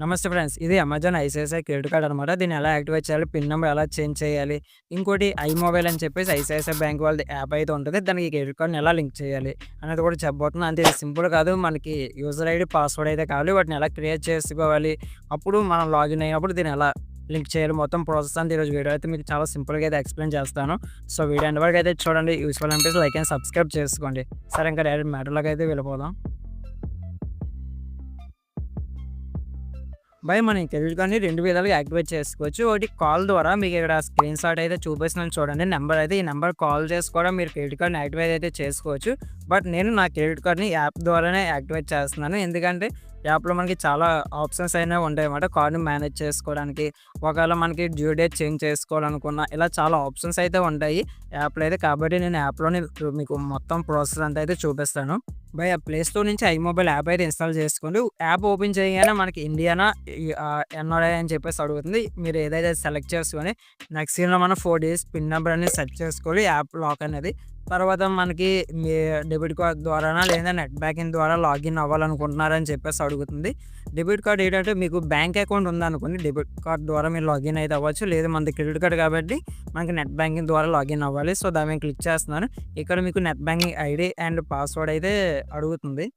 నమస్తే ఫ్రెండ్స్. ఇది Amazon ICICI credit card అనమాట. దీన్ని ఎలా యాక్టివేట్ చేయాలి? పిన్ నంబర్ ఎలా చేంజ్ చేయాలి? ఇంకోటి ఐమొబైల్ అని చెప్పేసి ఐసిఐసిఐ బ్యాంక్ వాళ్ళది యాప్ అయితే ఉంటది. దానికి ఈ క్రెడిట్ కార్డ్‌ని ఎలా లింక్ చేయాలి? అనేది కూడా చెప్పబోతున్నాను. అంతే ఇది సింపుల్ కాదు. మనకి యూజర్ ఐడీ, పాస్వర్డ్ అయితే కావాలి. వాటిని ఎలా క్రియేట్ చేసుకోవాలి? అప్పుడు మనం లాగిన్ అయినప్పుడు దీన్ని ఎలా లింక్ చేయాలి? మొత్తం ప్రాసెస్ అంతా ఈరోజు వీడియో అయితే మీకు చాలా సింపుల్‌గా అయితే ఎక్స్‌ప్లెయిన్ చేస్తాను. సో వీడియో ఎండ్ వరకు అయితే చూడండి. యూజ్‌ఫుల్ అనిపిస్తే లైక్ అండ్ సబ్స్క్రైబ్ చేసుకోండి. సరే ఇంకా డైరెక్ట్ మ్యాటర్‌లోకి అయితే వెళ్ళిపోదాం. మనం ఈ క్రెడిట్ కార్డ్‌ని 2 విధాలుగా యాక్టివేట్ చేసుకోవచ్చు. ఒకటి కాల్ ద్వారా మీకు ఇక్కడ స్క్రీన్ షాట్ అయితే చూపిస్తున్నాను చూడండి. నంబర్ అయితే ఈ నంబర్ కాల్ చేసి కూడా మీరు క్రెడిట్ కార్డ్‌ని యాక్టివేట్ అయితే చేసుకోవచ్చు. బట్ నేను నా క్రెడిట్ కార్డ్‌ని యాప్ ద్వారానే యాక్టివేట్ చేస్తున్నాను. ఎందుకంటే యాప్‌లో మనకి చాలా ఆప్షన్స్ అయినవి ఉంటాయన్నమాట. కార్డ్‌ని మేనేజ్ చేసుకోవడానికి, ఒకవేళ మనకి డ్యూ డేట్ చేంజ్ చేసుకోవాలనుకున్న ఇలా చాలా ఆప్షన్స్ అయితే ఉంటాయి యాప్‌లో అయితే. కాబట్టి నేను యాప్‌లోనే మీకు మొత్తం ప్రాసెస్ అంతా అయితే చూపిస్తాను. ప్లే స్టోర్ నుంచి ఐమొబైల్ యాప్ అయితే ఇన్‌స్టాల్ చేసుకోండి. యాప్ ఓపెన్ చేయగానే మనకి ఇండియానా ఎన్ఆర్ఐ అని చెప్పేసి అడుగుతుంది. మీరు ఏదైతే సెలెక్ట్ చేసుకొని నెక్స్ట్ స్క్రీన్‌లో మనం 4 డిజిట్స్ పిన్ నంబర్ అనేది సెట్ చేసుకోవాలి యాప్ లాక్ అనేది. తర్వాత మనకి మీ డెబిట్ కార్డ్ ద్వారానా లేదా నెట్ బ్యాంకింగ్ ద్వారా లాగిన్ అవ్వాలనుకుంటున్నారని చెప్పేసి అడుగుతుంది. డెబిట్ కార్డ్ ఏంటంటే మీకు బ్యాంక్ అకౌంట్ ఉందనుకోండి, డెబిట్ కార్డ్ ద్వారా మీరు లాగిన్ అయితే అవ్వచ్చు. లేదా మనది క్రెడిట్ కార్డ్ కాబట్టి మనకి నెట్ బ్యాంకింగ్ ద్వారా లాగిన్ అవ్వాలి. సో దాని మీద క్లిక్ చేస్తున్నాను. ఇక్కడ మీకు net banking ID and password అయితే అడుగుతుంది.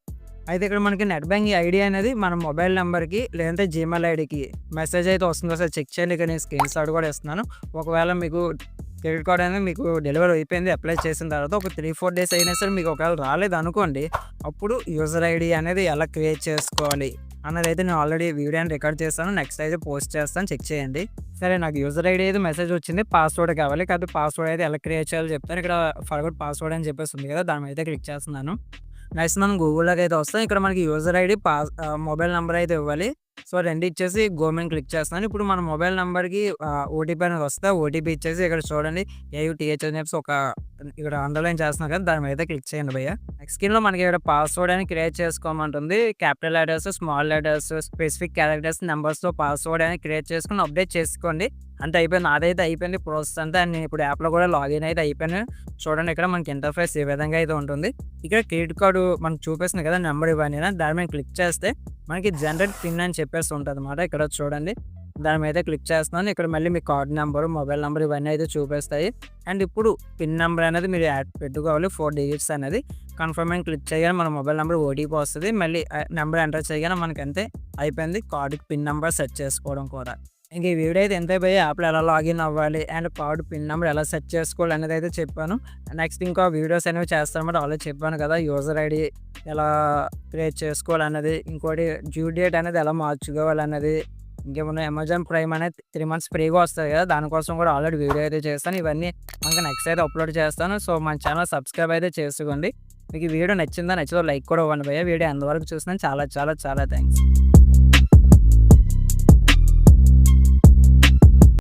అయితే ఇక్కడ మనకి నెట్ బ్యాంకింగ్ ఐడీ అనేది మన మొబైల్ నెంబర్‌కి లేదంటే జీమెయిల్ ఐడీకి మెసేజ్ అయితే వస్తుంది. ఒకసారి చెక్ చేయండి. ఇక్కడ నేను స్క్రీన్ షాట్ కూడా ఇస్తున్నాను. ఒకవేళ మీకు క్రెడిట్ కార్డ్ అనేది మీకు డెలివరీ అయిపోయింది అప్లై చేసిన తర్వాత ఒక 3-4 డేస్ అయినా సరే మీకు ఒకవేళ రాలేదనుకోండి, అప్పుడు యూజర్ ఐడీ అనేది ఎలా క్రియేట్ చేసుకోవాలి అన్నదైతే నేను ఆల్రెడీ వీడియోని రికార్డ్ చేస్తాను. నెక్స్ట్ అయితే పోస్ట్ చేస్తాను, చెక్ చేయండి. సరే నాకు యూజర్ ఐడీ అయితే మెసేజ్ వచ్చింది. పాస్వర్డ్ కావాలి. కాకపోతే పాస్వర్డ్ అయితే ఎలా క్రియేట్ చేయాలో చెప్తాను. ఇక్కడ ఫర్గొట్ పాస్వర్డ్ అని చెప్పేసి ఉంది కదా, దాని మీద అయితే క్లిక్ చేస్తున్నాను. నెక్స్ట్ మనం గూగుల్‌లోకి అయితే వస్తాం. ఇక్కడ మనకి యూజర్ ఐడీ, మొబైల్ నంబర్ అయితే ఇవ్వాలి. సో 2 ఇచ్చేసి గో మీద క్లిక్ చేస్తున్నాను. ఇప్పుడు మన మొబైల్ నంబర్‌కి ఓటీపీ అనేది వస్తే ఓటీపీ ఇచ్చేసి ఇక్కడ చూడండి ఏయుటీహెచ్ అని చెప్పేసి ఒక ఇక్కడ అండర్‌లైన్ చేస్తున్నాను కదా, దాని మీద క్లిక్ చేయండి భయ్య. నెక్స్ట్ స్క్రీన్‌లో మనకి ఇక్కడ పాస్వర్డ్ అని క్రియేట్ చేసుకోమంటుంది. Capital letters, small letters, specific characters, నంబర్స్‌తో పాస్వర్డ్ అని క్రియేట్ చేసుకొని అప్డేట్ చేసుకోండి. అంతే అయిపోయింది. నాదైతే అయిపోయింది ప్రాసెస్ అంతా. అండ్ నేను ఇప్పుడు యాప్‌లో కూడా లాగిన్ అయితే అయిపోయాను. చూడండి ఇక్కడ మనకి ఇంటర్ఫేస్ ఈ విధంగా అయితే ఉంటుంది. ఇక్కడ క్రెడిట్ కార్డు మనకు చూపిస్తుంది కదా నెంబర్ ఇవన్నీ, దాని మీద క్లిక్ చేస్తే మనకి జనరేట్ పిన్ అని చెప్పేసి ఉంటదన్నమాట. ఇక్కడ చూడండి దాని మీద క్లిక్ చేస్తున్నాను. ఇక్కడ మళ్ళీ మీ కార్డ్ నెంబరు, మొబైల్ నెంబర్ ఇవన్నీ అయితే చూపిస్తాయి. అండ్ ఇప్పుడు పిన్ నెంబర్ అనేది మీరు యాడ్ పెట్టుకోవాలి. 4 డిజిట్స్ అనేది కన్ఫర్మ్ అని క్లిక్ చేయగానే మన మొబైల్ నెంబర్ ఓటీపీ వస్తుంది. మళ్ళీ నెంబర్ ఎంటర్ చేయగానే మనకి అంతే అయిపోయింది కార్డుకి పిన్ నెంబర్ సెట్ చేసుకోవడం కూడా. ఇంక ఈ వీడియో అయితే ఎంత పోయి యాప్‌లో ఎలా లాగిన్ అవ్వాలి అండ్ కార్డ్ పిన్ నెంబర్ ఎలా సెట్ చేసుకోవాలి అనేది అయితే చెప్పాను. నెక్స్ట్ ఇంకా వీడియోస్ అనేవి చేస్తానన్నమాట. ఆల్రెడీ చెప్పాను కదా, యూజర్ ఐడీ ఎలా క్రియేట్ చేసుకోవాలన్నది, ఇంకోటి డ్యూ డేట్ అనేది ఎలా మార్చుకోవాలన్నది, ఇంకేమన్నా అమెజాన్ ప్రైమ్ అనేది 3 మంత్స్ ఫ్రీగా వస్తుంది కదా, దానికోసం కూడా ఆల్రెడీ వీడియో అయితే చేస్తాను. ఇవన్నీ మనకి నెక్స్ట్ అయితే అప్లోడ్ చేస్తాను. సో మన ఛానల్ సబ్స్క్రైబ్ అయితే చేసుకోండి. మీకు ఈ వీడియో నచ్చిందా? నచ్చితే లైక్ కూడా ఇవ్వండి భయ్యా. వీడియో ఎంతవరకు చూసినా చాలా చాలా చాలా థ్యాంక్స్.